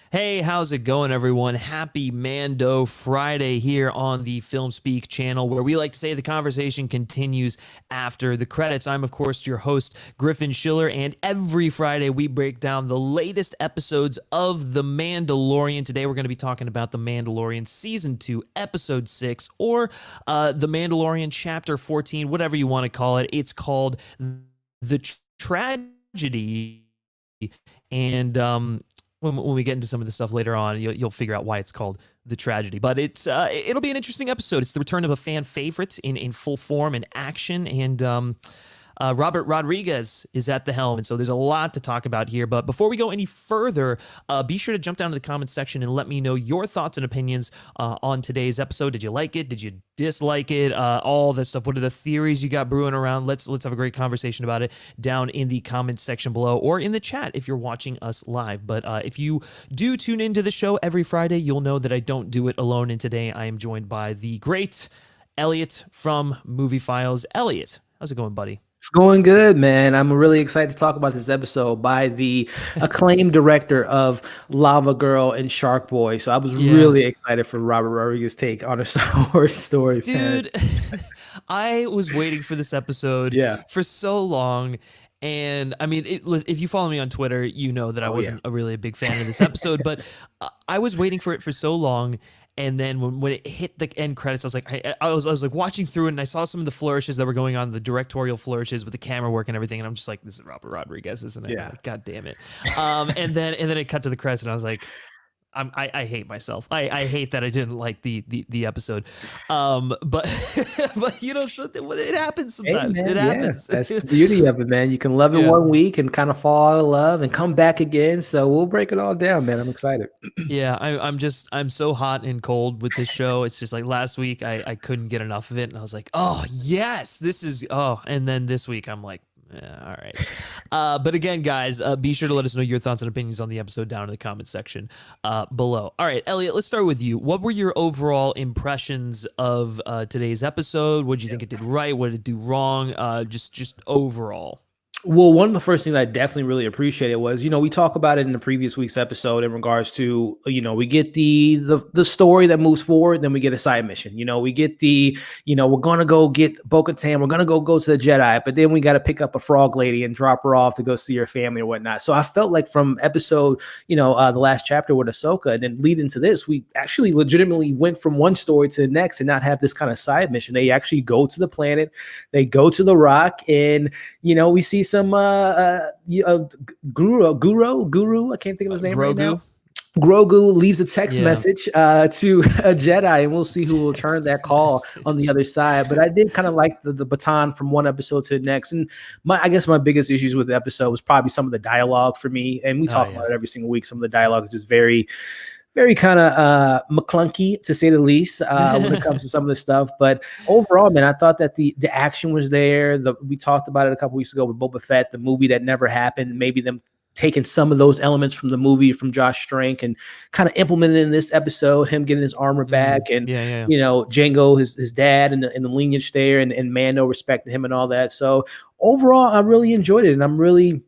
Hey, how's it going, everyone? Happy Mando Friday here on the FilmSpeak channel, where we like to say the conversation continues after the credits. I'm, of course, your host, Griffin Schiller, and every Friday we break down the latest episodes of The Mandalorian. Today we're going to be talking about The Mandalorian Season 2, Episode 6, or The Mandalorian Chapter 14, whatever you want to call it. It's called The Tragedy, and when we get into some of the stuff later on, you'll figure out why it's called The Tragedy. But it'll be an interesting episode. It's the return of a fan favorite in full form and action, and Robert Rodriguez is at the helm, and so there's a lot to talk about here. But before we go any further, be sure to jump down to the comments section and let me know your thoughts and opinions on today's episode. Did you like it? Did you dislike it? All this stuff. What are the theories you got brewing around? Let's have a great conversation about it down in the comments section below, or in the chat if you're watching us live. But if you do tune into the show every Friday, you'll know that I don't do it alone. And today I am joined by the great Elliott from Movie Files. Elliott, how's it going, buddy? It's going good, man. I'm really excited to talk about this episode by the acclaimed director of Lava Girl and Shark Boy. So I was really excited for Robert Rodriguez's take on a Star Wars story. Dude, I was waiting for this episode for so long. And I mean, if you follow me on Twitter, you know that I wasn't really a big fan of this episode, but I was waiting for it for so long. And then when it hit the end credits, I was like, I was like watching through it, and I saw some of the flourishes that were going on, the directorial flourishes with the camera work and everything, and I'm just like, this is Robert Rodriguez, isn't it? Yeah. Like, God damn it. And then it cut to the credits, and I was like, I hate myself. I hate that I didn't like the episode. But you know, so it happens sometimes. Hey, man, it happens. That's the beauty of it, man. You can love it 1 week and kind of fall out of love and come back again. So we'll break it all down, man. I'm excited. Yeah, I'm so hot and cold with this show. It's just like last week I couldn't get enough of it, and I was like, oh yes, this is and then this week I'm like, all right. But again, guys, be sure to let us know your thoughts and opinions on the episode down in the comment section below. All right, Elliott, let's start with you. What were your overall impressions of today's episode? What did you think it did right? What did it do wrong? Just overall. Well, one of the first things I definitely really appreciated was, we talk about it in the previous week's episode in regards to, we get the story that moves forward, then we get a side mission. We get we're going to go get Bo-Katan, we're going to go to the Jedi, but then we got to pick up a frog lady and drop her off to go see her family or whatnot. So I felt like from episode, the last chapter with Ahsoka and then lead into this, we actually legitimately went from one story to the next and not have this kind of side mission. They actually go to the planet, they go to the rock, and, we see some guru, I can't think of his name Grogu. right now. Grogu leaves a text message to a Jedi, and we'll see who will turn that call on the other side. But I did kind of like the baton from one episode to the next. And I guess my biggest issues with the episode was probably some of the dialogue for me. And we talk about it every single week. Some of the dialogue is just very kind of McClunky, to say the least, when it comes to some of this stuff. But overall, man, I thought that the action was there. We talked about it a couple weeks ago with Boba Fett, the movie that never happened. Maybe them taking some of those elements from the movie from Josh Trank and kind of implemented in this episode, him getting his armor back and, Jango, his dad and the lineage there and Mando respecting him and all that. So overall, I really enjoyed it. And I'm really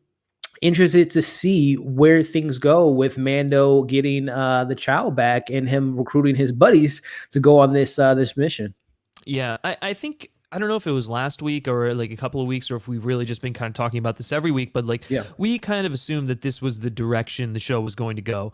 interested to see where things go with Mando getting the child back and him recruiting his buddies to go on this mission. Yeah, I think, I don't know if it was last week or like a couple of weeks, or if we've really just been kind of talking about this every week, but we kind of assumed that this was the direction the show was going to go.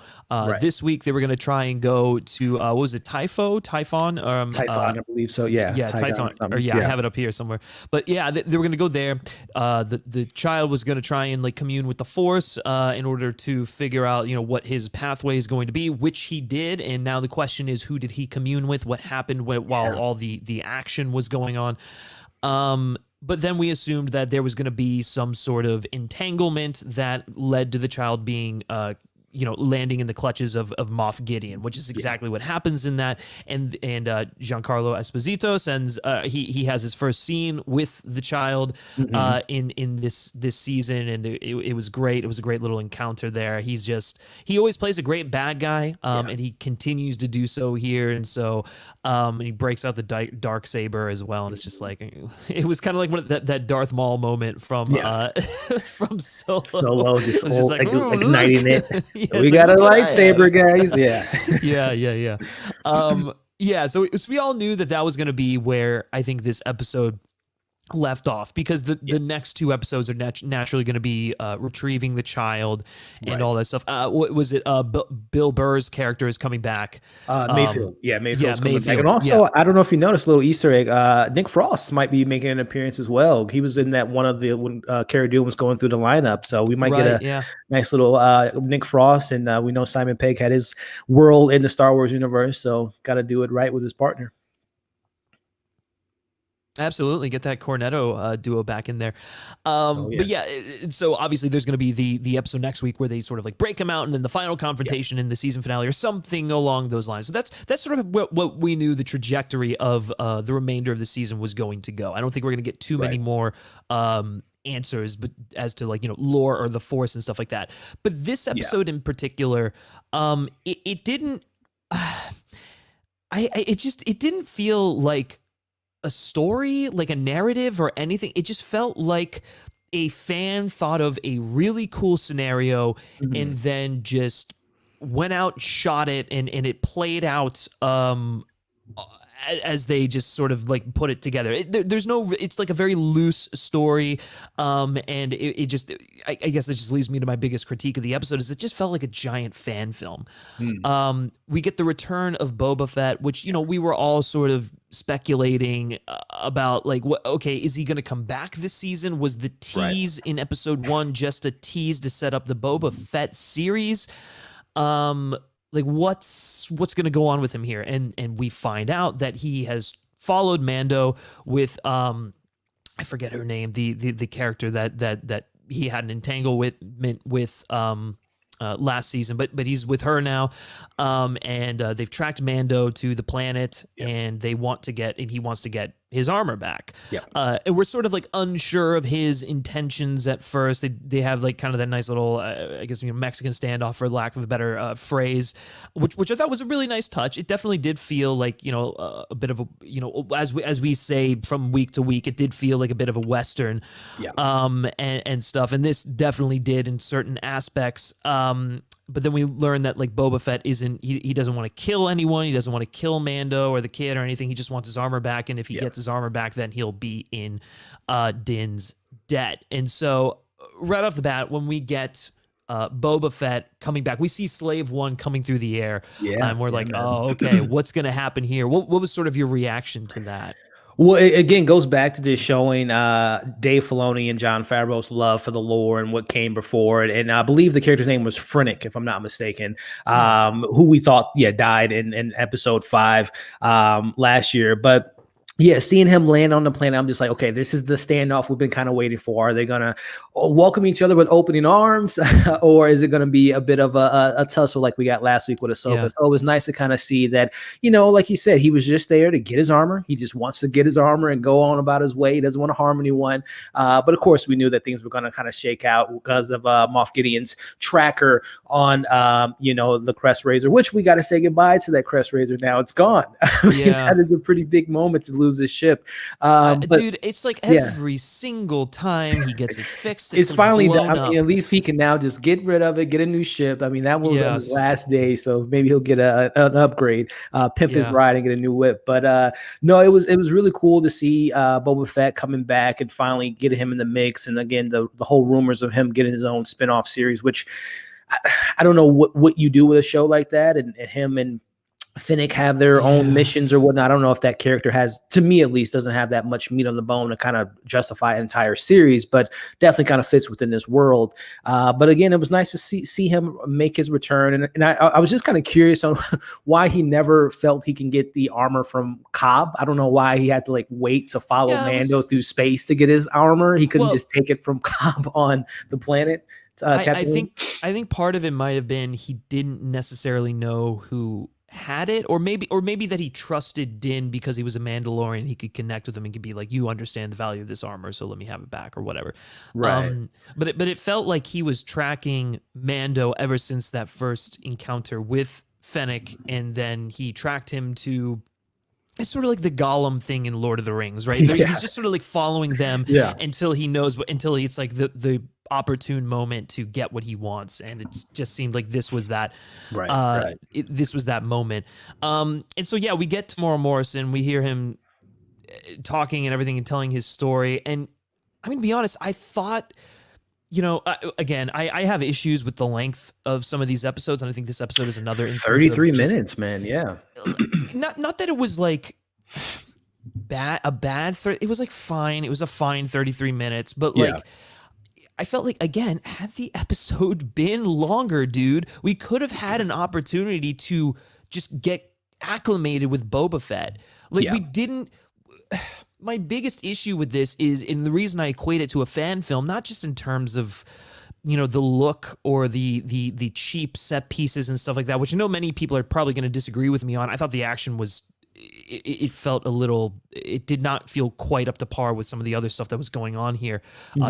This week they were going to try and go to what was it, Tython? Tython, I believe so. Yeah, Tython. I have it up here somewhere. But yeah, they were going to go there. The child was going to try and like commune with the Force in order to figure out what his pathway is going to be, which he did. And now the question is, who did he commune with? What happened while all the action was going on? But then we assumed that there was going to be some sort of entanglement that led to the child being landing in the clutches of Moff Gideon, which is exactly what happens in that. And Giancarlo Esposito sends he has his first scene with the child in this season, and it was great. It was a great little encounter there. He always plays a great bad guy, and he continues to do so here. And so he breaks out the dark saber as well, and it's just like it was kind of like one of that Darth Maul moment from from Solo. Just igniting it. We got a lightsaber, guys. Yeah. Yeah. Yeah. So we all knew that was going to be where I think this episode left off, because the next two episodes are naturally going to be retrieving the child and all that stuff. What was it? Bill Burr's character is coming back. Mayfield. Mayfield's coming back. Mayfield. And also, I don't know if you noticed, a little Easter egg, Nick Frost might be making an appearance as well. He was in that one of the when Cara Dune was going through the lineup. So we might get a nice little Nick Frost. And we know Simon Pegg had his world in the Star Wars universe. So got to do it right with his partner. Absolutely, get that Cornetto duo back in there. But yeah, so obviously there's going to be the episode next week where they sort of like break him out, and then the final confrontation in the season finale or something along those lines. So that's sort of what we knew the trajectory of the remainder of the season was going to go. I don't think we're going to get too many more answers, but as to lore or the Force and stuff like that. But this episode in particular, it didn't. It didn't feel like a story, like a narrative or anything. It just felt like a fan thought of a really cool scenario and then just went out, shot it, and it played out as they just sort of like put it together. There's no, it's like a very loose story. And it just, I guess that just leads me to my biggest critique of the episode, is it just felt like a giant fan film. We get the return of Boba Fett, which, we were all sort of speculating about, like, okay, is he going to come back this season? Was the tease in episode 1 just a tease to set up the Boba Fett series? Like what's going to go on with him here? And we find out that he has followed Mando with I forget her name, the character that he had an entanglement with last season, but he's with her now, and they've tracked Mando to the planet, and he wants to get his armor back. And we're sort of like unsure of his intentions at first. They have like kind of that nice little I guess Mexican standoff, for lack of a better phrase, which I thought was a really nice touch. It definitely did feel like a bit of a as we say from week to week, it did feel like a bit of a Western, and stuff, and this definitely did in certain aspects. But then we learned that like Boba Fett he doesn't want to kill anyone. He doesn't want to kill Mando or the kid or anything. He just wants his armor back. And if he gets his armor back, then he'll be in Din's debt. And so right off the bat, when we get Boba Fett coming back, we see Slave One coming through the air. And we're like, oh, okay, what's going to happen here? What was sort of your reaction to that? Well, it again goes back to just showing Dave Filoni and Jon Favreau's love for the lore and what came before it. And I believe the character's name was Frennick, if I'm not mistaken, who we thought died in episode 5 last year. But yeah, seeing him land on the planet, I'm just like, okay, this is the standoff we've been kind of waiting for. Are they going to welcome each other with opening arms, or is it going to be a bit of a tussle like we got last week with Ahsoka? So it was nice to kind of see that, like you said, he was just there to get his armor. He just wants to get his armor and go on about his way. He doesn't want to harm anyone. But of course, we knew that things were going to kind of shake out because of Moff Gideon's tracker on, the Crest Razor, which we got to say goodbye to that Crest Razor now. It's gone. That is a pretty big moment to lose his ship. But, dude, it's like every single time he gets it fixed, it's finally done. I mean, at least he can now just get rid of it, get a new ship. I mean, that was on his last day, so maybe he'll get an upgrade, pimp his ride, and get a new whip. But no, it was really cool to see Boba Fett coming back and finally get him in the mix. And again, the whole rumors of him getting his own spin-off series, which I don't know what you do with a show like that, and him and Finnick have their own missions or whatnot. I don't know if that character has, to me at least, doesn't have that much meat on the bone to kind of justify an entire series, but definitely kind of fits within this world. But again, it was nice to see him make his return. And I was just kind of curious on why he never felt he can get the armor from Cobb. I don't know why he had to like wait to follow Mando through space to get his armor. He couldn't just take it from Cobb on the planet. I think part of it might have been he didn't necessarily know who had it, or maybe that he trusted Din because he was a Mandalorian. He could connect with him and could be like, you understand the value of this armor, so let me have it back or whatever. Right. But it felt like he was tracking Mando ever since that first encounter with Fennec, and then he tracked him to. It's sort of like the Gollum thing in Lord of the Rings, right? He's just sort of like following them until he knows until it's like the opportune moment to get what he wants, and it just seemed like this was that Right. this was that moment. And so yeah, we get Temuera Morrison, we hear him talking and everything and telling his story, and I'm gonna be honest, I thought, again, I have issues with the length of some of these episodes, and I think this episode is another instance 33 of minutes, man. Yeah. not that it was like it was like fine. It was a fine 33 minutes, but like, I felt like, again, had the episode been longer, dude, we could have had an opportunity to just get acclimated with Boba Fett. Like, we didn't. My biggest issue with this is, and the reason I equate it to a fan film, not just in terms of, the look or the cheap set pieces and stuff like that, which I know many people are probably going to disagree with me on. I thought the action was, it felt a little, it did not feel quite up to par with some of the other stuff that was going on here,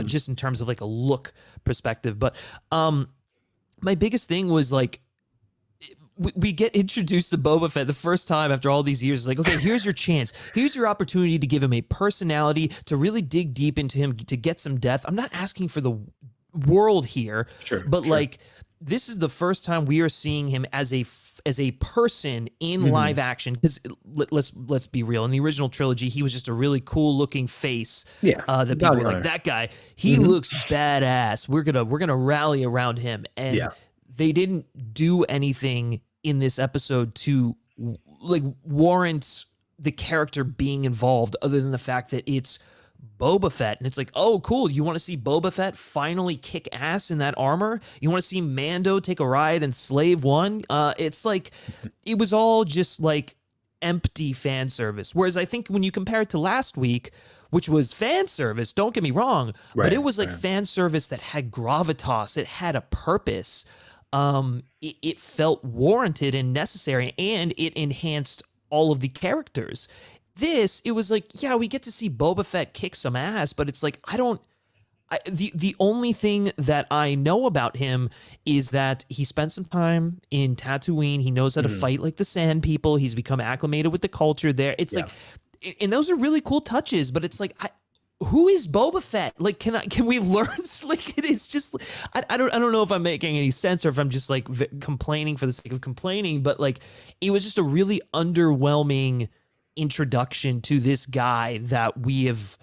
just in terms of like a look perspective. But my biggest thing was like, we get introduced to Boba Fett the first time after all these years. It's like, okay, here's your chance. Here's your opportunity to give him a personality, to really dig deep into him, to get some depth. I'm not asking for the world here, but like, this is the first time we are seeing him as a person in live action. Because let's be real, in the original trilogy, he was just a really cool looking face. That people were like, that guy, he looks badass. We're gonna rally around him. And they didn't do anything in this episode to like warrant the character being involved, other than the fact that it's Boba Fett, and it's like, oh, cool. You want to see Boba Fett finally kick ass in that armor? You want to see Mando take a ride in Slave One? It's like, it was all just like empty fan service. Whereas I think when you compare it to last week, which was fan service, don't get me wrong, but it was like fan service that had gravitas. It had a purpose. It felt warranted and necessary, and it enhanced all of the characters. This, it was like, yeah, we get to see Boba Fett kick some ass, but it's like, the only thing that I know about him is that he spent some time in Tatooine. He knows how to fight like the Sand People. He's become acclimated with the culture there. It's like, and those are really cool touches, but it's like, who is Boba Fett? Like, can we learn? Like, it is just, I don't know if I'm making any sense or if I'm just like complaining for the sake of complaining, but like, it was just a really underwhelming introduction to this guy that we have,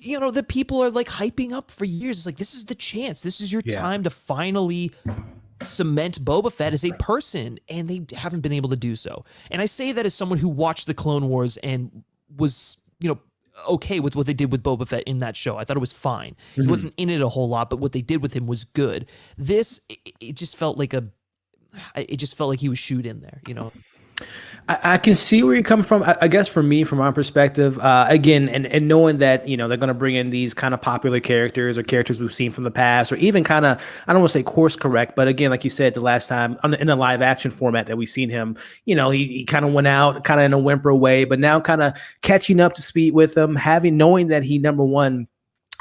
that people are like hyping up for years. It's like, this is the chance. This is your time to finally cement Boba Fett as a person, and they haven't been able to do so. And I say that as someone who watched the Clone Wars and was, okay with what they did with Boba Fett in that show. I thought it was fine. He wasn't in it a whole lot, but what they did with him was good. This, it just felt like he was shoot in there, I can see where you're coming from. I guess for me, from my perspective, again, and knowing that, they're going to bring in these kind of popular characters or characters we've seen from the past, or even kind of, I don't want to say course correct, but again, like you said, the last time in a live action format that we've seen him, he kind of went out kind of in a whimper way, but now kind of catching up to speed with him, knowing that he, number one,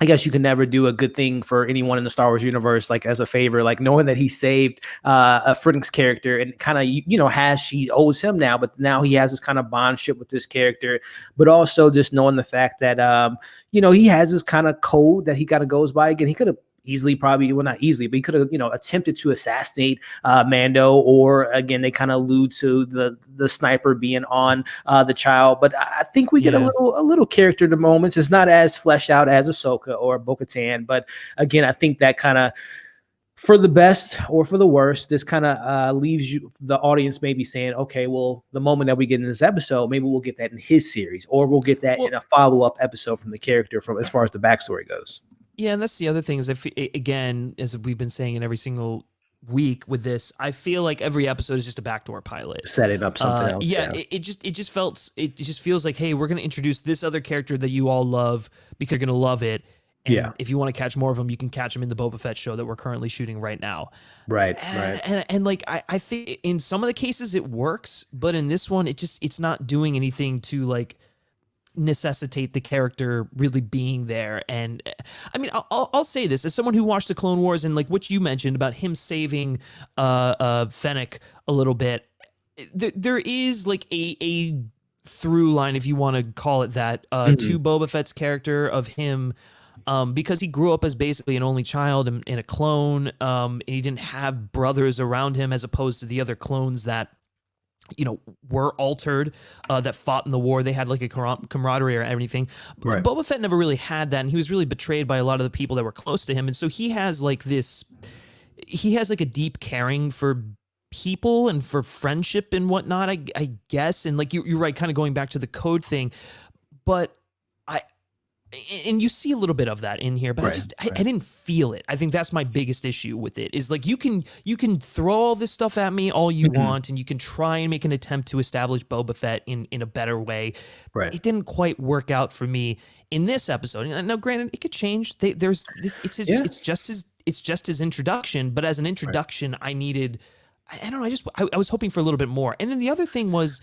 I guess you can never do a good thing for anyone in the Star Wars universe, like as a favor, like knowing that he saved a Frinx character and kind of, she owes him now, but now he has this kind of bondship with this character, but also just knowing the fact that, he has this kind of code that he kind of goes by. Again, he could have easily, probably, well, not easily, but he could have, attempted to assassinate Mando, or again, they kind of allude to the sniper being on the child. But I think we get a little character to moments. It's not as fleshed out as Ahsoka or Bo-Katan, but again, I think that kind of, for the best or for the worst, this kind of leaves the audience maybe saying, okay, well, the moment that we get in this episode, maybe we'll get that in his series, or we'll get that in a follow-up episode from the character, from as far as the backstory goes. Yeah, and that's the other thing is, again, as we've been saying in every single week with this, I feel like every episode is just a backdoor pilot, setting up something else. Yeah, it just feels like, hey, we're going to introduce this other character that you all love because you're going to love it. And if you want to catch more of them, you can catch them in the Boba Fett show that we're currently shooting right now. Right. And like, I think in some of the cases it works, but in this one, it's not doing anything to like necessitate the character really being there. And I mean, I'll say this as someone who watched the Clone Wars, and like what you mentioned about him saving Fennec a little bit, there is like a through line, if you want to call it that, to Boba Fett's character, of him because he grew up as basically an only child and a clone. And he didn't have brothers around him as opposed to the other clones that were altered, that fought in the war. They had like a camaraderie or anything. Right. Boba Fett never really had that, and he was really betrayed by a lot of the people that were close to him. And so he has like a deep caring for people and for friendship and whatnot, I guess. And like you're right, kind of going back to the code thing, but and you see a little bit of that in here, but I didn't feel it. I think that's my biggest issue with it, is like you can throw all this stuff at me all you want, and you can try and make an attempt to establish Boba Fett in a better way. Right. It didn't quite work out for me in this episode. Now, granted, it could change. There's this. It's just his introduction, but as an introduction, I needed. I don't know. I was hoping for a little bit more. And then the other thing was,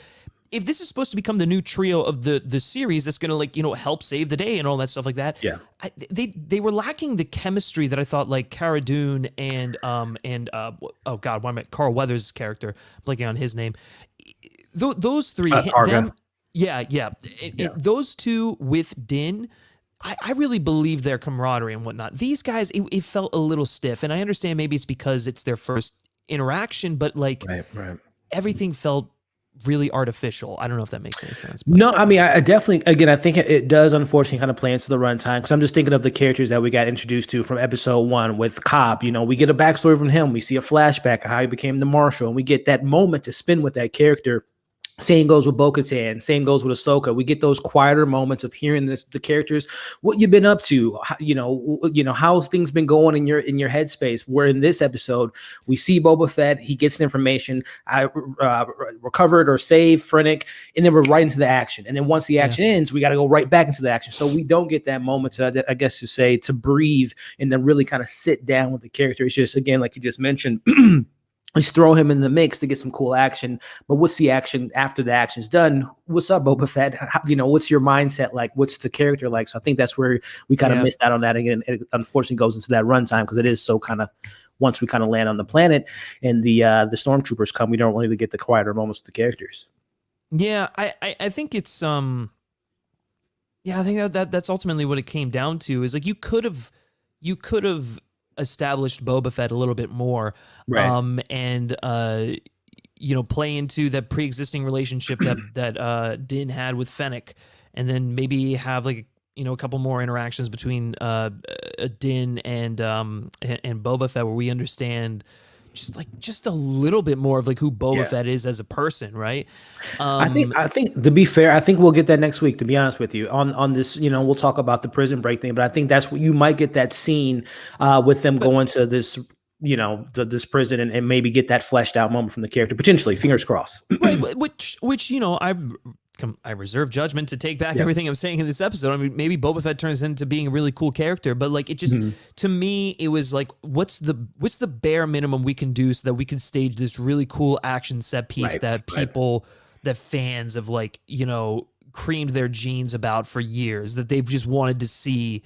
if this is supposed to become the new trio of the series that's going to help save the day and all that stuff like that, they were lacking the chemistry that I thought like Cara Dune and oh god, Carl Weathers' character, I'm blanking on his name. Those three, those two with Din. I really believe their camaraderie and whatnot. These guys, it felt a little stiff, and I understand maybe it's because it's their first interaction, but like everything felt really artificial. I don't know if that makes any sense. But. No, I mean, I definitely, again, I think it does unfortunately kind of play into the runtime, because I'm just thinking of the characters that we got introduced to from episode 1 with Cobb. We get a backstory from him. We see a flashback of how he became the Marshal, and we get that moment to spend with that character. Same goes with Bo-Katan. Same goes with Ahsoka. We get those quieter moments of hearing the characters, what you've been up to, how's things been going in your headspace. Where in this episode, we see Boba Fett. He gets the information. I recovered or saved Fennec, and then we're right into the action. And then once the action ends, we got to go right back into the action. So we don't get that moment to, I guess, to breathe and then really kind of sit down with the character. It's just, again, like you just mentioned. Just throw him in the mix to get some cool action. But what's the action after the action's done? What's up, Boba Fett? What's your mindset like? What's the character like? So I think that's where we kind of missed out on that. Again, it unfortunately goes into that runtime, because it is so kind of, once we kind of land on the planet and the stormtroopers come, we don't really get the quieter moments with the characters. Yeah, I think it's I think that's ultimately what it came down to, is like you could have established Boba Fett a little bit more, and play into that pre-existing relationship that Din had with Fennec, and then maybe have like a couple more interactions between Din and Boba Fett, where we understand just a little bit more of like who Boba Fett is as a person, right? I think to be fair, I think we'll get that next week, to be honest with you, on this. We'll talk about the prison break thing, but I think that's what you might get, that scene with them going to this this prison, and maybe get that fleshed out moment from the character, potentially, fingers crossed. Right, which I reserve judgment to take back everything I'm saying in this episode. I mean, maybe Boba Fett turns into being a really cool character, but like it just to me, it was like, what's the bare minimum we can do so that we can stage this really cool action set piece that people, that fans have creamed their jeans about for years, that they've just wanted to see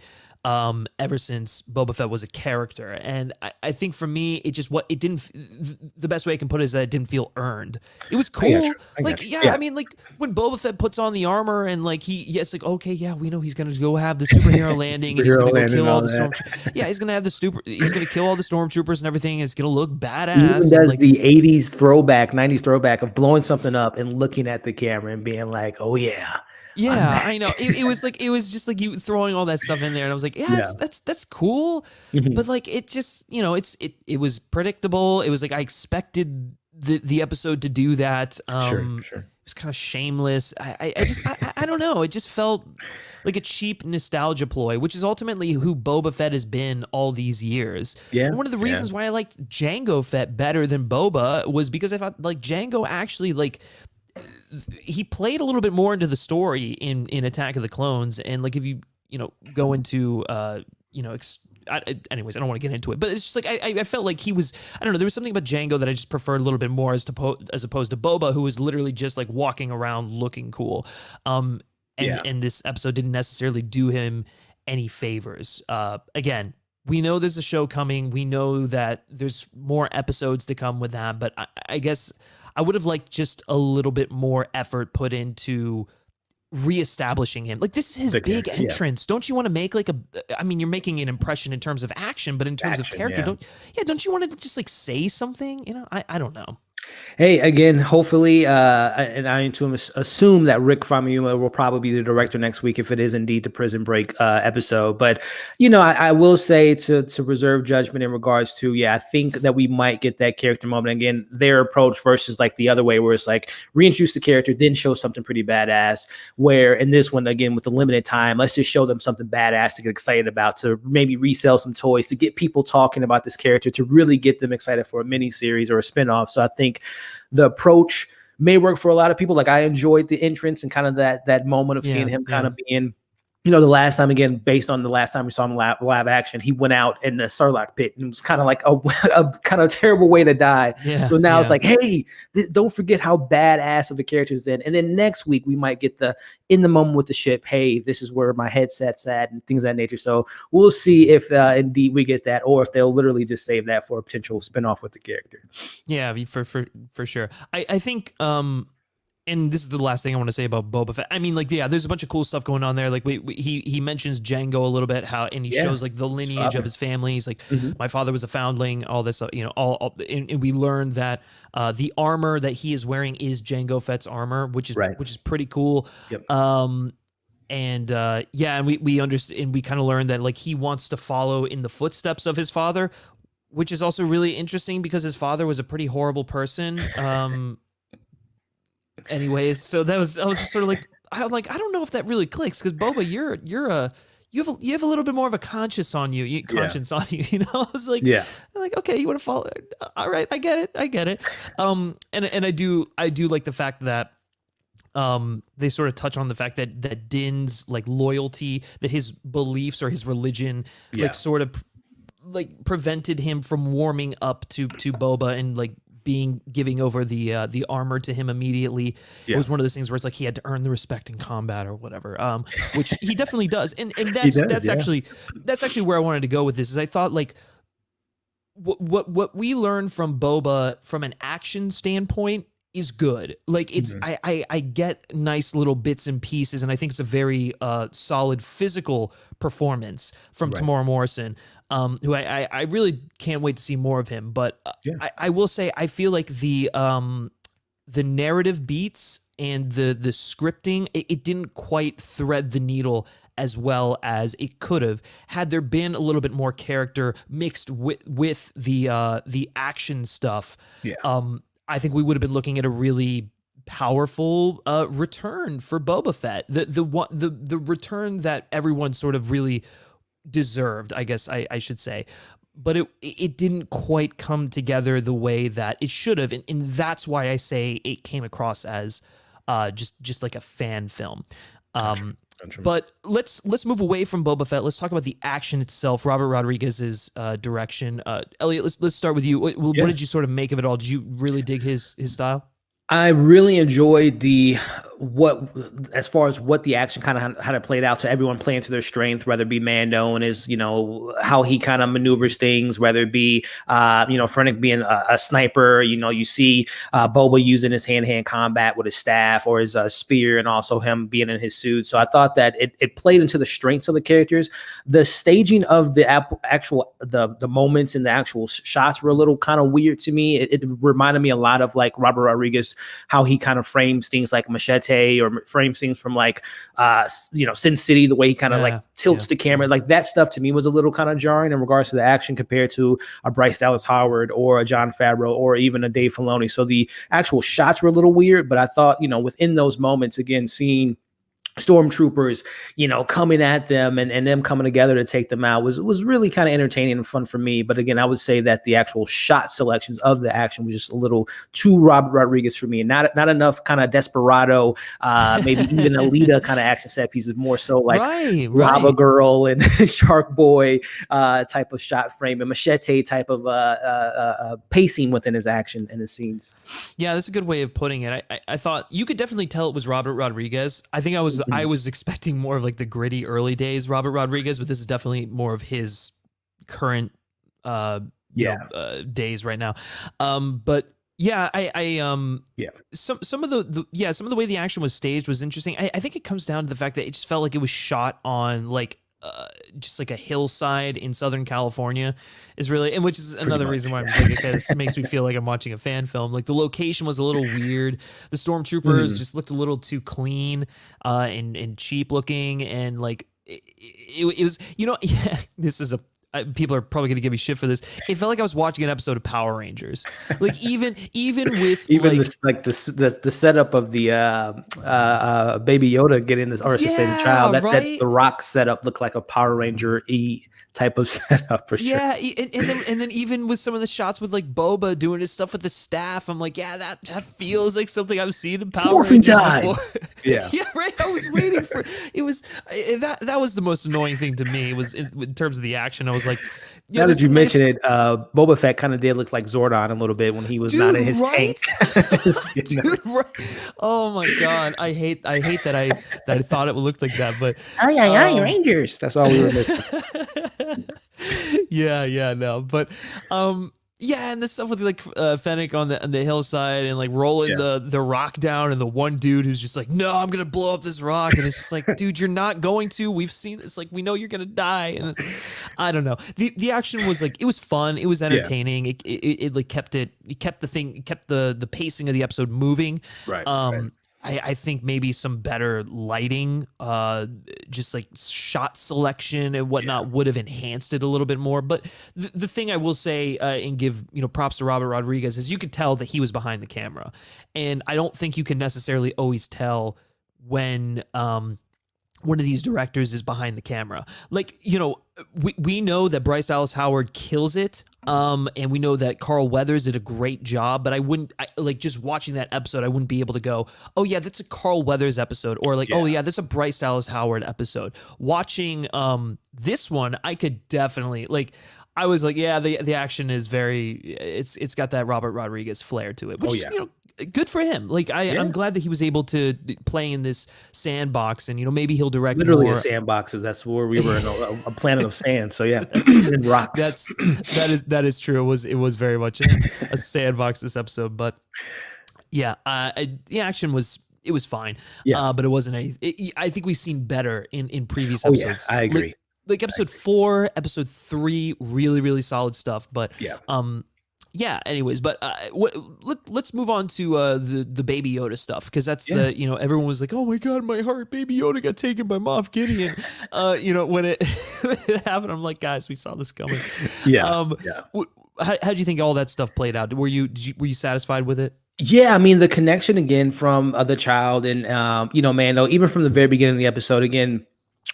ever since Boba Fett was a character. And I think for me, the best way I can put it is that it didn't feel earned. It was cool. I mean, like when Boba Fett puts on the armor and like we know he's going to go have the superhero landing, and he's going to go kill all the stormtroopers. Yeah, he's going to have he's going to kill all the stormtroopers and everything. It's going to look badass. He even does the 80s throwback, 90s throwback of blowing something up and looking at the camera and being like, oh yeah. Yeah, I know. It was just like you throwing all that stuff in there, and I was like, that's cool. But like it just, it was predictable. It was like I expected the episode to do that. Sure. It was kind of shameless. I don't know. It just felt like a cheap nostalgia ploy, which is ultimately who Boba Fett has been all these years. Yeah. And one of the reasons why I liked Jango Fett better than Boba was because I thought like Jango actually like, he played a little bit more into the story in Attack of the Clones, and like if you go into anyways, I don't want to get into it, but it's just like I felt like he was, I don't know, there was something about Jango that I just preferred a little bit more as opposed to Boba, who was literally just like walking around looking cool. And this episode didn't necessarily do him any favors. Again, we know there's a show coming. We know that there's more episodes to come with that, but I guess I would have liked just a little bit more effort put into reestablishing him. Like, this is his big entrance. Don't you want to make like I mean, you're making an impression in terms of action, but in terms of character, don't you want to just like say something? You know, I don't know. Hey, again, hopefully, and I assume that Rick Famuyiwa will probably be the director next week if it is indeed the Prison Break episode. But, you know, I will say to reserve judgment in regards to, I think that we might get that character moment. Again, their approach versus like the other way where it's like reintroduce the character, then show something pretty badass. Where in this one, again, with the limited time, let's just show them something badass to get excited about, to maybe resell some toys, to get people talking about this character, to really get them excited for a mini series or a spinoff. So I think the approach may work for a lot of people. Like, I enjoyed the entrance and kind of that moment of seeing him kind of being, you know, the last time, again, based on the last time we saw him live action, he went out in the Sarlacc pit, and it was kind of like a kind of terrible way to die. So now it's like, hey, don't forget how badass of the character is in. And then next week we might get the in the moment with the ship. Hey, this is where my headset's at and things of that nature. So we'll see if indeed we get that, or if they'll literally just save that for a potential spinoff with the character. Yeah, for sure. I think and this is the last thing I want to say about Boba Fett. I mean, like, there's a bunch of cool stuff going on there. Like, he mentions Django a little bit, and he shows like the lineage of his family. He's like, my father was a foundling, all this, you know, and we learned that the armor that he is wearing is Django Fett's armor, which is pretty cool. And we understand, and we kind of learned that like he wants to follow in the footsteps of his father, which is also really interesting because his father was a pretty horrible person. Anyways, so I was just sort of like, I don't know if that really clicks, because Boba, you have a little bit more of a conscience on you, you know. I was like, okay, you want to follow? All right, I get it. And I do like the fact that they sort of touch on the fact that Din's like loyalty, that his beliefs or his religion, like sort of like prevented him from warming up to Boba and like giving over the armor to him immediately. It was one of those things where it's like he had to earn the respect in combat or whatever, which he definitely does. And that's actually where I wanted to go with this. Is I thought like what we learned from Boba from an action standpoint is good. Like, it's I get nice little bits and pieces, and I think it's a very solid physical performance from Temuera Morrison, who I really can't wait to see more of him. But I will say, I feel like the narrative beats and the scripting, it didn't quite thread the needle as well as it could have, had there been a little bit more character mixed with the action stuff. I think we would have been looking at a really powerful return for Boba Fett, the return that everyone sort of really deserved, I guess I should say. But it didn't quite come together the way that it should have, and that's why I say it came across as just like a fan film. But let's move away from Boba Fett. Let's talk about the action itself. Robert Rodriguez's direction. Elliott, let's start with you. What did you sort of make of it all? Did you really dig his style? I really enjoyed as far as what the action kind of how it played out. So everyone playing to their strength, whether it be Mando and his, you know, how he kind of maneuvers things, whether it be, Frennick being a sniper, you know, you see Boba using his hand-to-hand combat with his staff or his spear, and also him being in his suit. So I thought that it played into the strengths of the characters. The staging of the actual moments and the actual shots were a little kind of weird to me. It reminded me a lot of like Robert Rodriguez, how he kind of frames things like Machete, or frames things from like Sin City, the way he kind of like tilts the camera. Like, that stuff to me was a little kind of jarring in regards to the action compared to a Bryce Dallas Howard or a Jon Favreau or even a Dave Filoni. So the actual shots were a little weird, but I thought, within those moments, again, seeing stormtroopers, coming at them and them coming together to take them out was really kind of entertaining and fun for me. But again, I would say that the actual shot selections of the action was just a little too Robert Rodriguez for me, and not enough kind of Desperado, maybe even Alita kind of action set pieces, more so like Lava Girl and Shark Boy type of shot frame and Machete type of pacing within his action and his scenes. Yeah, that's a good way of putting it. I thought you could definitely tell it was Robert Rodriguez. I think I was expecting more of like the gritty early days Robert Rodriguez, but this is definitely more of his current days right now. But Yeah, I Yeah. some of some of the way the action was staged was interesting. I think it comes down to the fact that it just felt like it was shot on like just like a hillside in Southern California is really, and which is Pretty another reason much. why I'm Yeah. just like, okay, this makes me feel like I'm watching a fan film. Like the location was a little weird. The stormtroopers Mhm. just looked a little too clean and cheap looking, and like it was, yeah, this is a people are probably going to give me shit for this. It felt like I was watching an episode of Power Rangers. Like even with Even like this, like the setup of the Baby Yoda getting this, or I should say the child, yeah, that right. the rock setup looked like a Power Ranger type of setup for sure. Yeah, and then even with some of the shots with like Boba doing his stuff with the staff, I'm like, yeah, that feels like something I've seen in Power Morphing Rangers time. before. Yeah. Yeah, right. I was waiting for it was that was the most annoying thing to me was in terms of the action. I was like, Now that there's you some nice mention it, Boba Fett kind of did look like Zordon a little bit when he was not dude, in his tank. right? Dude, right? Oh my god, I hate that I thought it would look like that, but Aye, aye, aye, um Rangers. That's all we were missing. yeah, no, but yeah, and the stuff with like Fennec on the hillside and like rolling Yeah. the rock down, and the one dude who's just like, no, I'm gonna blow up this rock, and it's just like, dude, you're not going to. We've seen this. Like, we know you're gonna die, and I don't know. The action was like, it was fun, it was entertaining. It like kept the pacing of the episode moving. Right. I think maybe some better lighting, just like shot selection and whatnot would have enhanced it a little bit more. But the thing I will say and give props to Robert Rodriguez is you could tell that he was behind the camera, and I don't think you can necessarily always tell when one of these directors is behind the camera. Like, we know that Bryce Dallas Howard kills it. And we know that Carl Weathers did a great job, but like just watching that episode, I wouldn't be able to go, oh yeah, that's a Carl Weathers episode, or like, oh yeah, that's a Bryce Dallas Howard episode. Watching this one, I could definitely like, I was like, yeah, the action is it's got that Robert Rodriguez flair to it, which is, good for him. Like I'm glad that he was able to play in this sandbox, and maybe he'll direct Literally more. a sandbox. That's where we were in a planet of sand. So yeah, and rocks. That is true. It was very much a sandbox this episode, but yeah, the action was fine. Yeah. But it wasn't any. I think we've seen better in previous episodes. I agree. Like episode 4, episode 3, really really solid stuff. But yeah. Anyways, but let's move on to the Baby Yoda stuff, because that's the everyone was like, oh my god, my heart, Baby Yoda got taken by Moff Gideon. When it, when it happened, I'm like, guys, we saw this coming. How do you think all that stuff played out? Were you satisfied with it? Yeah, I mean the connection again from the child and Mando, even from the very beginning of the episode again,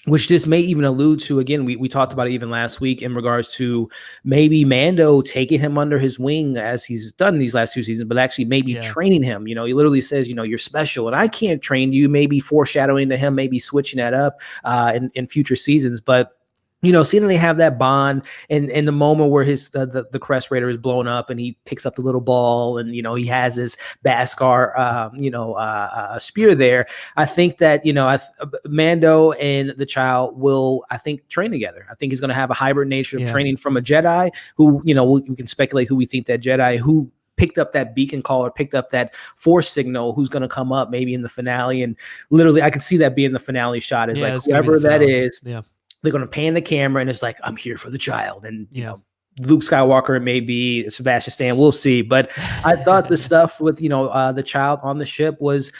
which this may even allude to, again, we talked about it even last week in regards to maybe Mando taking him under his wing as he's done these last 2 seasons, but actually maybe training him. He literally says, you're special and I can't train you, maybe foreshadowing to him, maybe switching that up in future seasons. But seeing they have that bond, and in the moment where his the crest raider is blown up and he picks up the little ball, and he has his Beskar spear there. I think that Mando and the child will, I think, train together. I think he's going to have a hybrid nature of training from a Jedi who we can speculate who we think that Jedi who picked up that beacon call or picked up that force signal, who's going to come up maybe in the finale. And literally I can see that being the finale shot is like whoever that is. They're going to pan the camera and it's like, I'm here for the child. And, Luke Skywalker, it may be Sebastian Stan, we'll see. But I thought the stuff with, the child on the ship was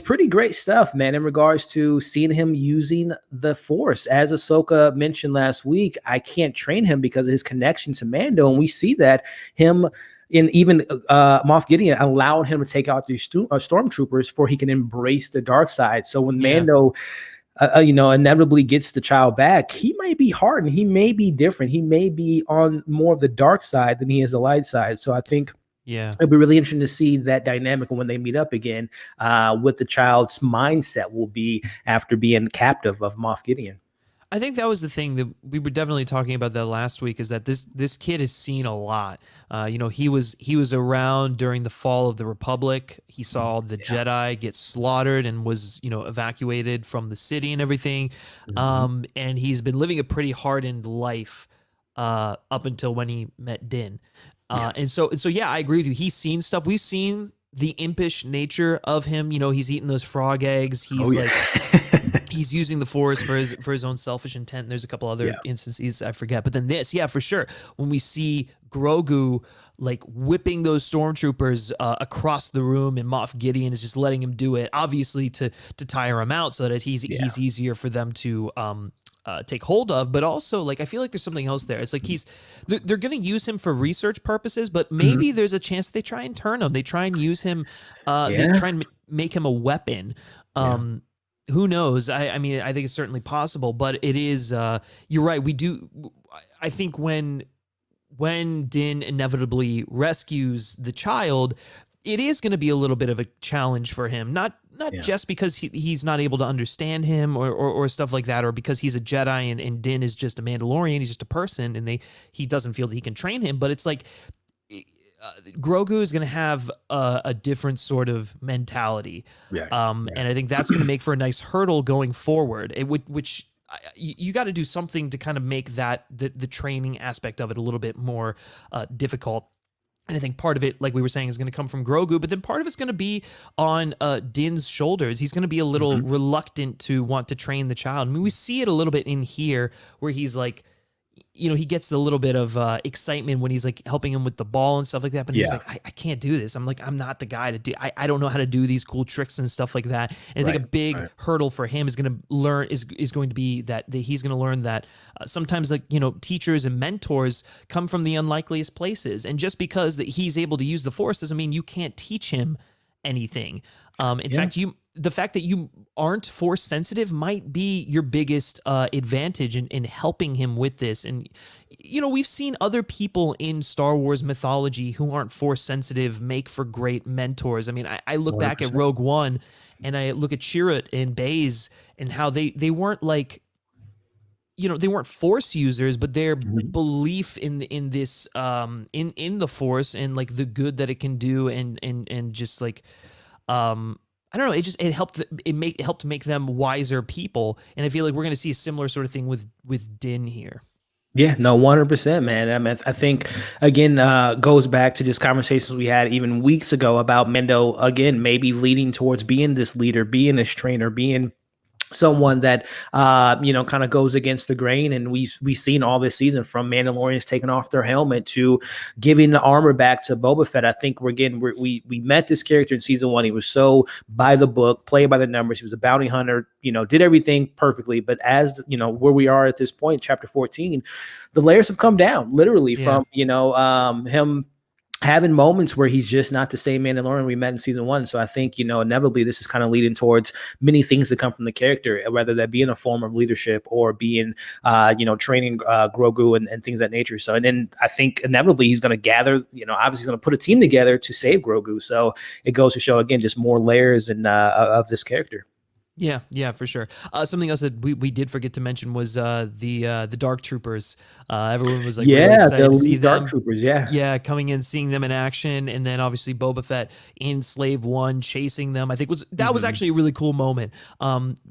pretty great stuff, man, in regards to seeing him using the Force. As Ahsoka mentioned last week, I can't train him because of his connection to Mando. And we see that him in even Moff Gideon allowed him to take out these stormtroopers for he can embrace the dark side. So when Mando inevitably gets the child back, he might be hard and he may be different. He may be on more of the dark side than he is the light side. So I think it'll be really interesting to see that dynamic when they meet up again, what the child's mindset will be after being captive of Moff Gideon. I think that was the thing that we were definitely talking about that last week, is that this kid has seen a lot. He was around during the fall of the Republic. He saw the Jedi get slaughtered and was evacuated from the city and everything. And he's been living a pretty hardened life up until when he met Din. And so yeah, I agree with you. He's seen stuff. We've seen the impish nature of him. He's eating those frog eggs. He's he's using the Force for his own selfish intent. And there's a couple other instances I forget, but then this, for sure. When we see Grogu like whipping those stormtroopers across the room, and Moff Gideon is just letting him do it, obviously to tire him out so that he's easier for them to take hold of. But also, like, I feel like there's something else there. It's like they're going to use him for research purposes, but maybe there's a chance they try and turn him. They try and use him. They try and make him a weapon. Who knows? I mean, I think it's certainly possible, but it is. You're right. We do. I think when Din inevitably rescues the child, it is going to be a little bit of a challenge for him. Not just because he's not able to understand him or stuff like that, or because he's a Jedi and Din is just a Mandalorian. He's just a person, and he doesn't feel that he can train him. But it's like Grogu is going to have a different sort of mentality, and I think that's going to make for a nice hurdle going forward. Which you got to do something to kind of make that the training aspect of it a little bit more difficult. And I think part of it, like we were saying, is going to come from Grogu, but then part of it's going to be on Din's shoulders. He's going to be a little reluctant to want to train the child. I mean, we see it a little bit in here where he's like, he gets a little bit of excitement when he's like helping him with the ball and stuff like that. But he's like, I can't do this. I'm not the guy to do. I don't know how to do these cool tricks and stuff like that. And I think a big hurdle for him is going to be that he's going to learn that sometimes, like, teachers and mentors come from the unlikeliest places. And just because that he's able to use the Force doesn't mean you can't teach him anything. In fact, the fact that you aren't Force sensitive might be your biggest advantage in helping him with this. And, we've seen other people in Star Wars mythology who aren't Force sensitive make for great mentors. I mean, I look 100%. Back at Rogue One, and I look at Chirrut and Baze and how they weren't like, they weren't Force users, but their belief in this in the Force and like the good that it can do and just like I don't know. It helped make them wiser people, and I feel like we're going to see a similar sort of thing with Din here. Yeah, no, 100%, man. I mean, I think again goes back to just conversations we had even weeks ago about Mendo again maybe leading towards being this leader, being this trainer, being someone that kind of goes against the grain. And we've seen all this season, from Mandalorians taking off their helmet to giving the armor back to Boba Fett. I think we met this character in season 1. He was so by the book, played by the numbers. He was a bounty hunter, did everything perfectly. But as where we are at this point, chapter 14, the layers have come down literally from him having moments where he's just not the same Mandalorian we met in season 1. So I think, inevitably this is kind of leading towards many things that come from the character, whether that be in a form of leadership or being, training Grogu and things of that nature. So, and then I think inevitably he's going to gather, obviously he's going to put a team together to save Grogu. So it goes to show, again, just more layers of this character. Yeah, for sure. Something else that we did forget to mention was the Dark Troopers. Everyone was like, really excited to see them. Dark Troopers, coming in, seeing them in action, and then obviously Boba Fett in Slave One chasing them. I think was actually a really cool moment.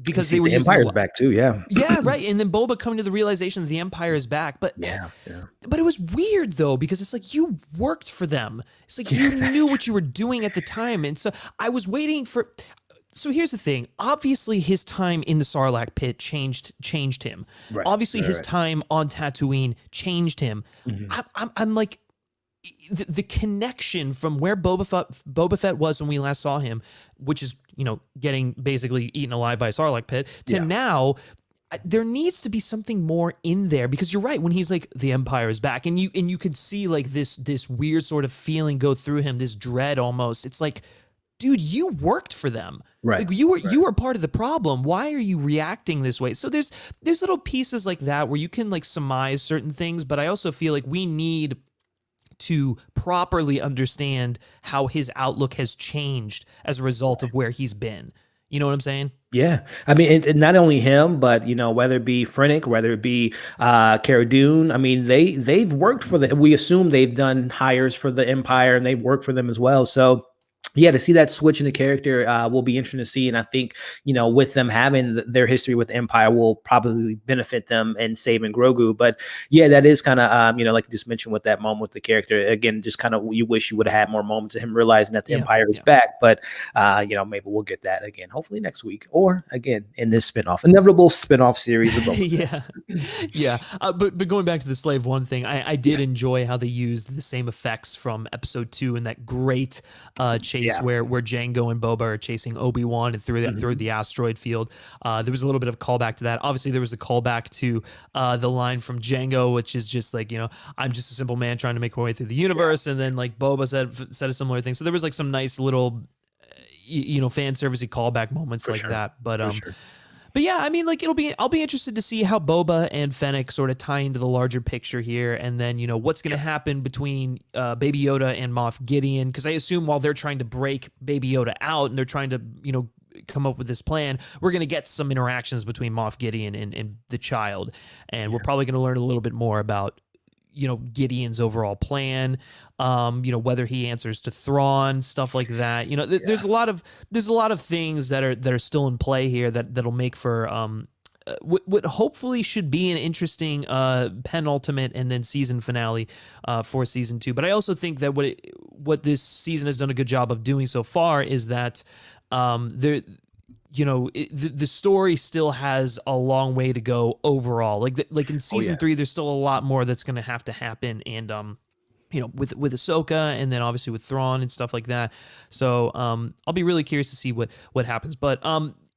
Because they were the Empire's back too, yeah, right. And then Boba coming to the realization that the Empire is back, but but it was weird though, because it's like you worked for them. It's like you knew what you were doing at the time, and so I was waiting for. So here's the thing. Obviously, his time in the Sarlacc pit changed him. Right. Obviously, his time on Tatooine changed him. I'm like, the connection from where Boba Fett was when we last saw him, which is getting basically eaten alive by a Sarlacc pit, to now. There needs to be something more in there, because you're right when he's like, the Empire is back, and you can see like this weird sort of feeling go through him, this dread almost. It's like, dude, you worked for them. Right. Like you were part of the problem. Why are you reacting this way? So there's little pieces like that where you can like surmise certain things, but I also feel like we need to properly understand how his outlook has changed as a result of where he's been. You know what I'm saying? Yeah. I mean, and not only him, but, whether it be Krennic, whether it be Cara Dune, I mean, they've worked for we assume they've done hires for the Empire, and they've worked for them as well. So yeah, to see that switch in the character will be interesting to see. And I think, with them having their history with Empire will probably benefit them in saving Grogu. But yeah, that is kind of, like you just mentioned with that moment with the character, again, just kind of, you wish you would have had more moments of him realizing that the Empire is back. But, maybe we'll get that again, hopefully next week, or again, in this inevitable spinoff series. Yeah. But going back to the Slave One thing, I did enjoy how they used the same effects from episode 2 in that great chase where Jango and Boba are chasing Obi-Wan and through the asteroid field. There was a little bit of a callback to that. Obviously, there was a callback to the line from Jango, which is just like, I'm just a simple man trying to make my way through the universe. And then like Boba said a similar thing. So there was like some nice little, fan servicey callback moments that. But But yeah, I mean, like I'll be interested to see how Boba and Fennec sort of tie into the larger picture here, and then what's going to happen between Baby Yoda and Moff Gideon, because I assume while they're trying to break Baby Yoda out and they're trying to come up with this plan, we're going to get some interactions between Moff Gideon and the child, and we're probably going to learn a little bit more about Gideon's overall plan, whether he answers to Thrawn, stuff like that. There's a lot of things that are still in play here that'll make for what hopefully should be an interesting penultimate and then season finale for season 2. But I also think that what this season has done a good job of doing so far is that the story still has a long way to go overall. Like in season 3, there's still a lot more that's going to have to happen, and with Ahsoka, and then obviously with Thrawn and stuff like that. So I'll be really curious to see what happens. But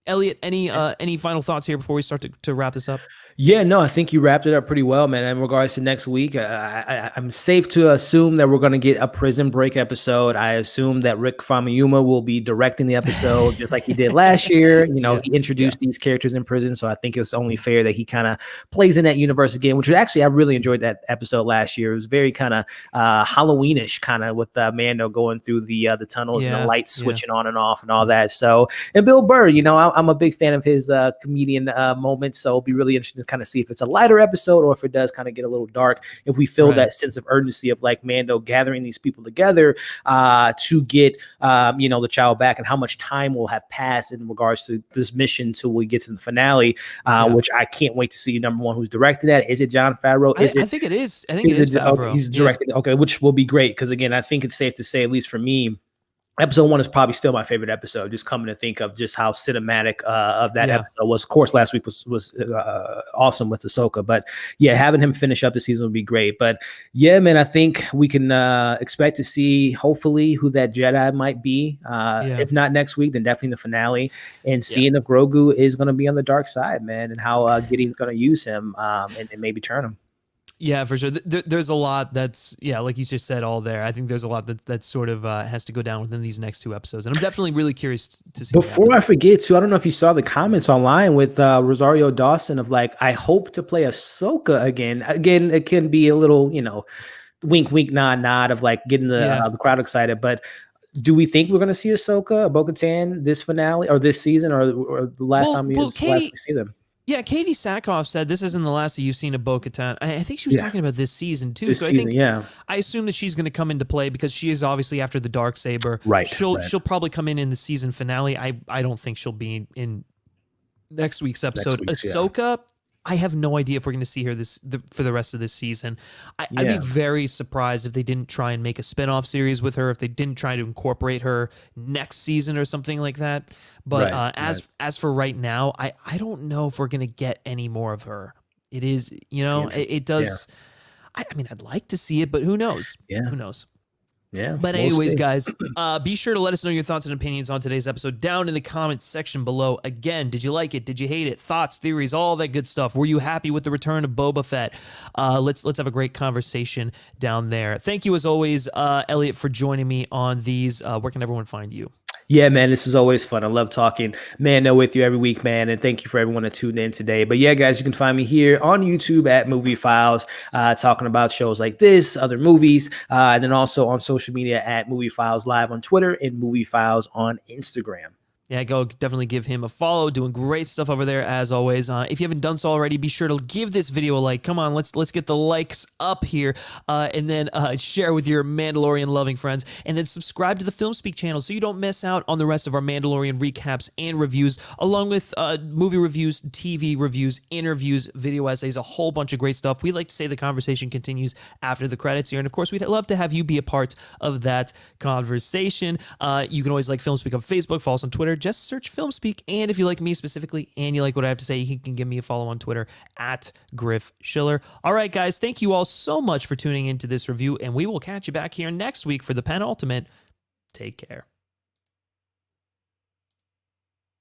Elliott, any final thoughts here before we start to wrap this up? Yeah, no, I think you wrapped it up pretty well, man. In regards to next week, I'm safe to assume that we're going to get a Prison Break episode. I assume that Rick Famuyiwa will be directing the episode just like he did last year. He introduced these characters in prison, so I think it's only fair that he kind of plays in that universe again, which actually I really enjoyed that episode last year. It was very kind of Halloweenish, kind of with Mando going through the tunnels and the lights switching on and off and all that. So, and Bill Burr, I'm a big fan of his comedian moments, so it'll be really interesting to kind of see if it's a lighter episode or if it does kind of get a little dark, if we feel that sense of urgency of like Mando gathering these people together to get the child back, and how much time will have passed in regards to this mission until we get to the finale, which I can't wait to see. Number one, who's directed that? Is it Jon Favreau? I think it is. I think it is Favreau. He's directed. Okay, which will be great, because again, I think it's safe to say, at least for me, episode 1 is probably still my favorite episode, just coming to think of just how cinematic of that episode was. Of course, last week was awesome with Ahsoka, but yeah, having him finish up the season would be great. But yeah, man, I think we can expect to see, hopefully, who that Jedi might be. If not next week, then definitely the finale, and seeing if Grogu is going to be on the dark side, man, and how Gideon's going to use him and maybe turn him. Yeah, for sure. There's a lot that's, like you just said, all there. I think there's a lot that sort of has to go down within these next 2 episodes. And I'm definitely really curious to see. Before I forget, too, I don't know if you saw the comments online with Rosario Dawson of like, I hope to play Ahsoka again. Again, it can be a little, wink, wink, nod of like getting the crowd excited. But do we think we're going to see Ahsoka, Bo-Katan this finale or this season, or the last time we see them? Yeah, Katie Sackhoff said this isn't the last that you've seen of Bo-Katan. I think she was talking about this season too. I assume that she's going to come into play because she is obviously after the Darksaber. Right. She'll probably come in the season finale. I don't think she'll be in next week's episode. Ahsoka, I have no idea if we're going to see her for the rest of this season. I'd be very surprised if they didn't try and make a spinoff series with her, if they didn't try to incorporate her next season or something like that. But as for right now, I don't know if we're going to get any more of her. It is, it does. I mean, I'd like to see it, but who knows? Yeah. Who knows? Yeah. But anyways, guys, be sure to let us know your thoughts and opinions on today's episode down in the comments section below. Again, did you like it? Did you hate it? Thoughts, theories, all that good stuff. Were you happy with the return of Boba Fett? Let's have a great conversation down there. Thank you as always, Elliott, for joining me on these. Where can everyone find you? Yeah, man, this is always fun. I love talking Mando with you every week, man. And thank you for everyone that tuned in today. But yeah, guys, you can find me here on YouTube at Movie Files, talking about shows like this, other movies, and then also on social media at Movie Files Live on Twitter and Movie Files on Instagram. Yeah, go definitely give him a follow. Doing great stuff over there as always. If you haven't done so already, be sure to give this video a like. Come on, let's get the likes up here, and then share with your Mandalorian loving friends, and then subscribe to the FilmSpeak channel so you don't miss out on the rest of our Mandalorian recaps and reviews, along with movie reviews, TV reviews, interviews, video essays, a whole bunch of great stuff. We like to say the conversation continues after the credits here, and of course, we'd love to have you be a part of that conversation. You can always like FilmSpeak on Facebook, follow us on Twitter. Just search FilmSpeak, and if you like me specifically and you like what I have to say, you can give me a follow on Twitter at Griff Schiller. All right, guys, thank you all so much for tuning into this review, and we will catch you back here next week for the penultimate. Take care.